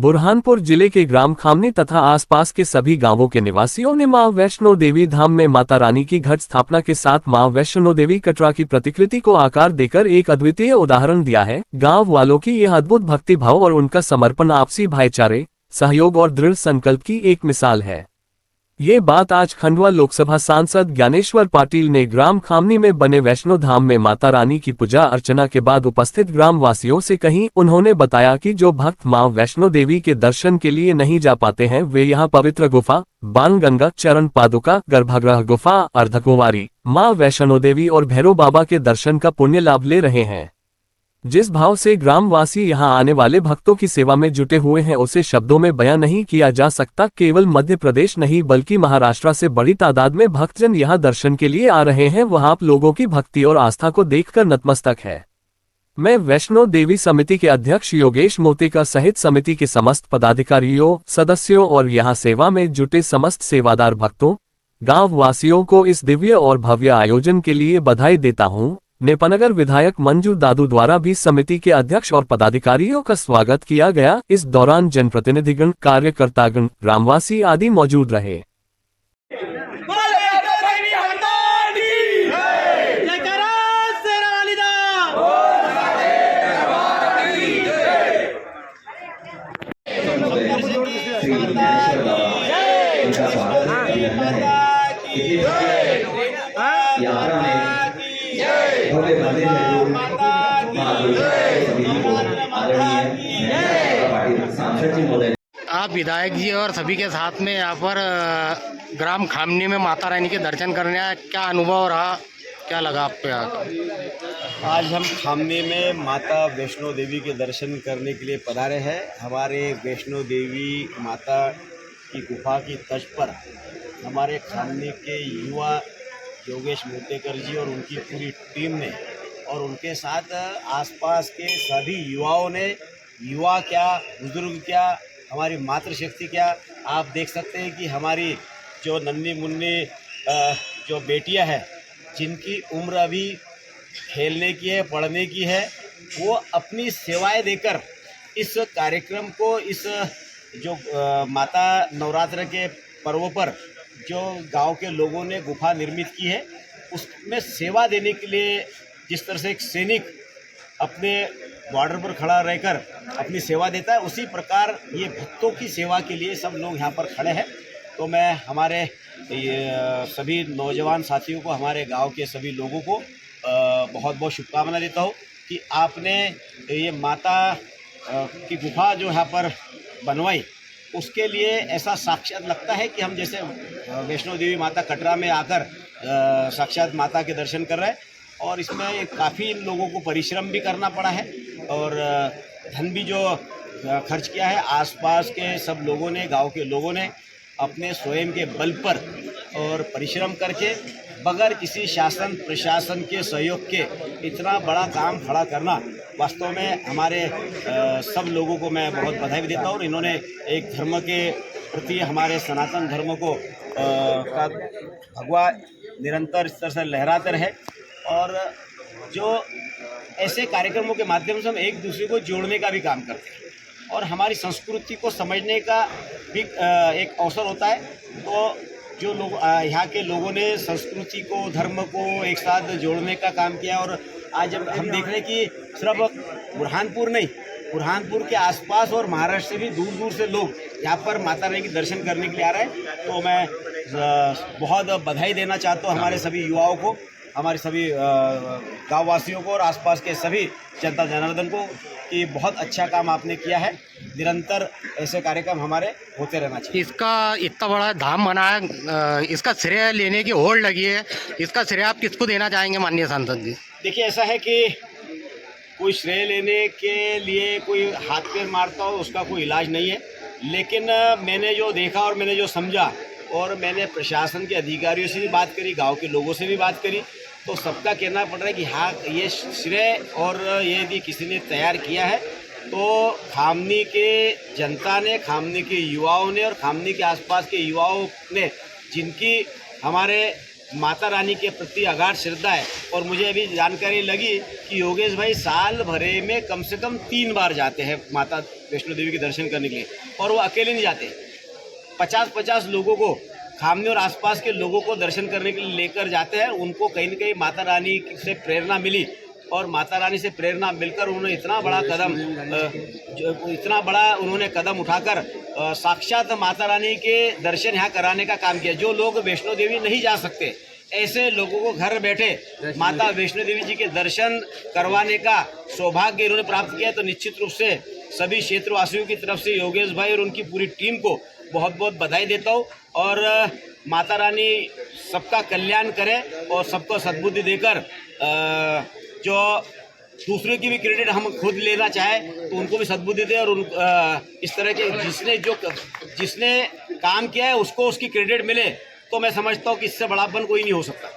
बुरहानपुर जिले के ग्राम खामनी तथा आसपास के सभी गांवों के निवासियों ने मां वैष्णो देवी धाम में माता रानी की घट स्थापना के साथ मां वैष्णो देवी कटरा की प्रतिकृति को आकार देकर एक अद्वितीय उदाहरण दिया है। गांव वालों की यह अद्भुत भक्ति भाव और उनका समर्पण आपसी भाईचारे, सहयोग और दृढ़ संकल्प की एक मिसाल है। ये बात आज खंडवा लोकसभा सांसद ज्ञानेश्वर पाटिल ने ग्राम खामनी में बने वैष्णो धाम में माता रानी की पूजा अर्चना के बाद उपस्थित ग्राम वासियों से कही। उन्होंने बताया कि जो भक्त मां वैष्णो देवी के दर्शन के लिए नहीं जा पाते हैं वे यहां पवित्र गुफा, बाणगंगा, चरण पादुका, गर्भगृह गुफा, अर्धकुंवारी, मां वैष्णो देवी और भैरव बाबा के दर्शन का पुण्य लाभ ले रहे हैं। जिस भाव से ग्रामवासी यहां आने वाले भक्तों की सेवा में जुटे हुए हैं उसे शब्दों में बयां नहीं किया जा सकता। केवल मध्य प्रदेश नहीं बल्कि महाराष्ट्र से बड़ी तादाद में भक्तजन यहां दर्शन के लिए आ रहे हैं। वह आप लोगों की भक्ति और आस्था को देखकर नतमस्तक है। मैं वैष्णो देवी समिति के अध्यक्ष योगेश मोतिका सहित समिति के समस्त पदाधिकारियों, सदस्यों और यहां सेवा में जुटे समस्त सेवादार भक्तों, गाँव वासियों को इस दिव्य और भव्य आयोजन के लिए बधाई देता हूँ। नेपानगर विधायक मंजू दादू द्वारा भी समिति के अध्यक्ष और पदाधिकारियों का स्वागत किया गया। इस दौरान जनप्रतिनिधिगण, कार्यकर्तागण, ग्रामवासी आदि मौजूद रहे। आप विधायक जी और सभी के साथ में यहाँ पर ग्राम खामनी में माता रानी के दर्शन करने आए, क्या अनुभव रहा, क्या लगा आपको यहाँ? आज हम खामनी में माता वैष्णो देवी के दर्शन करने के लिए पधारे हैं। हमारे वैष्णो देवी माता की गुफा की तर्ज पर हमारे खामनी के युवा योगेश मोतेकर जी और उनकी पूरी टीम ने और उनके साथ आसपास के सभी युवाओं ने, युवा क्या, बुजुर्ग क्या, हमारी मातृशक्ति क्या, आप देख सकते हैं कि हमारी जो नन्ही मुन्नी जो बेटियां हैं जिनकी उम्र अभी खेलने की है, पढ़ने की है, वो अपनी सेवाएं देकर इस कार्यक्रम को, इस जो माता नवरात्र के पर्व पर जो गांव के लोगों ने गुफा निर्मित की है उसमें सेवा देने के लिए, जिस तरह से एक सैनिक अपने बॉर्डर पर खड़ा रहकर अपनी सेवा देता है, उसी प्रकार ये भक्तों की सेवा के लिए सब लोग यहाँ पर खड़े हैं। तो मैं हमारे सभी नौजवान साथियों को, हमारे गांव के सभी लोगों को बहुत बहुत शुभकामना देता हूँ कि आपने ये माता की गुफा जो यहाँ पर बनवाई उसके लिए ऐसा साक्षात लगता है कि हम जैसे वैष्णो देवी माता कटरा में आकर साक्षात माता के दर्शन कर रहे हैं। और इसमें काफ़ी इन लोगों को परिश्रम भी करना पड़ा है और धन भी जो खर्च किया है, आसपास के सब लोगों ने, गांव के लोगों ने अपने स्वयं के बल पर और परिश्रम करके बगैर किसी शासन प्रशासन के सहयोग के इतना बड़ा काम खड़ा करना, वास्तव में हमारे सब लोगों को मैं बहुत बधाई भी देता हूँ। और इन्होंने एक धर्म के प्रति, हमारे सनातन धर्म को का भगवा निरंतर इस तरह से लहराते रहे। और जो ऐसे कार्यक्रमों के माध्यम से हम एक दूसरे को जोड़ने का भी काम करते हैं और हमारी संस्कृति को समझने का भी एक अवसर होता है। तो जो लोग यहाँ के लोगों ने संस्कृति को, धर्म को एक साथ जोड़ने का काम किया। और आज हम देख रहे हैं कि सिर्फ बुरहानपुर नहीं, बुरहानपुर के आसपास और महाराष्ट्र से भी दूर दूर से लोग यहाँ पर माता रानी के दर्शन करने के लिए आ रहे हैं। तो मैं बहुत बधाई देना चाहता हूँ हमारे सभी युवाओं को, हमारे सभी गाँव वासियों को और आसपास के सभी जनता जनार्दन को कि बहुत अच्छा काम आपने किया है। निरंतर ऐसे कार्यक्रम हमारे होते रहना चाहिए। इसका इतना बड़ा धाम बना है, इसका श्रेय लेने की होड़ लगी है, इसका श्रेय आप किसको देना चाहेंगे माननीय सांसद जी? देखिए, ऐसा है कि कोई श्रेय लेने के लिए कोई हाथ पैर मारता हो उसका कोई इलाज नहीं है। लेकिन मैंने जो देखा और मैंने जो समझा और मैंने प्रशासन के अधिकारियों से भी बात करी, गांव के लोगों से भी बात करी, तो सबका कहना पड़ रहा है कि हाँ, ये श्रेय और ये यदि किसी ने तैयार किया है तो खामनी के जनता ने, खामनी के युवाओं ने और खामनी के आसपास के युवाओं ने, जिनकी हमारे माता रानी के प्रति अगाध श्रद्धा है। और मुझे अभी जानकारी लगी कि योगेश भाई साल भरे में कम से कम 3 बार जाते हैं माता वैष्णो देवी के दर्शन करने के लिए, और वो अकेले नहीं जाते, 50-50 लोगों को, खामनी और आसपास के लोगों को दर्शन करने के लिए लेकर जाते हैं। उनको कहीं न कहीं माता रानी से प्रेरणा मिली, और माता रानी से प्रेरणा मिलकर उन्होंने इतना बड़ा उन्होंने कदम उठाकर साक्षात माता रानी के दर्शन यहाँ कराने का काम किया। जो लोग वैष्णो देवी नहीं जा सकते, ऐसे लोगों को घर बैठे माता वैष्णो देवी जी के दर्शन करवाने का सौभाग्य इन्होंने प्राप्त किया। तो निश्चित रूप से सभी क्षेत्रवासियों की तरफ से योगेश भाई और उनकी पूरी टीम को बहुत बहुत बधाई देता हूँ, और माता रानी सबका कल्याण करे और सबको सद्बुद्धि देकर जो दूसरे की भी क्रेडिट हम खुद लेना चाहे तो उनको भी सद्बुद्धि दे, और इस तरह के जिसने काम किया है उसको उसकी क्रेडिट मिले, तो मैं समझता हूँ कि इससे बड़ापन कोई नहीं हो सकता।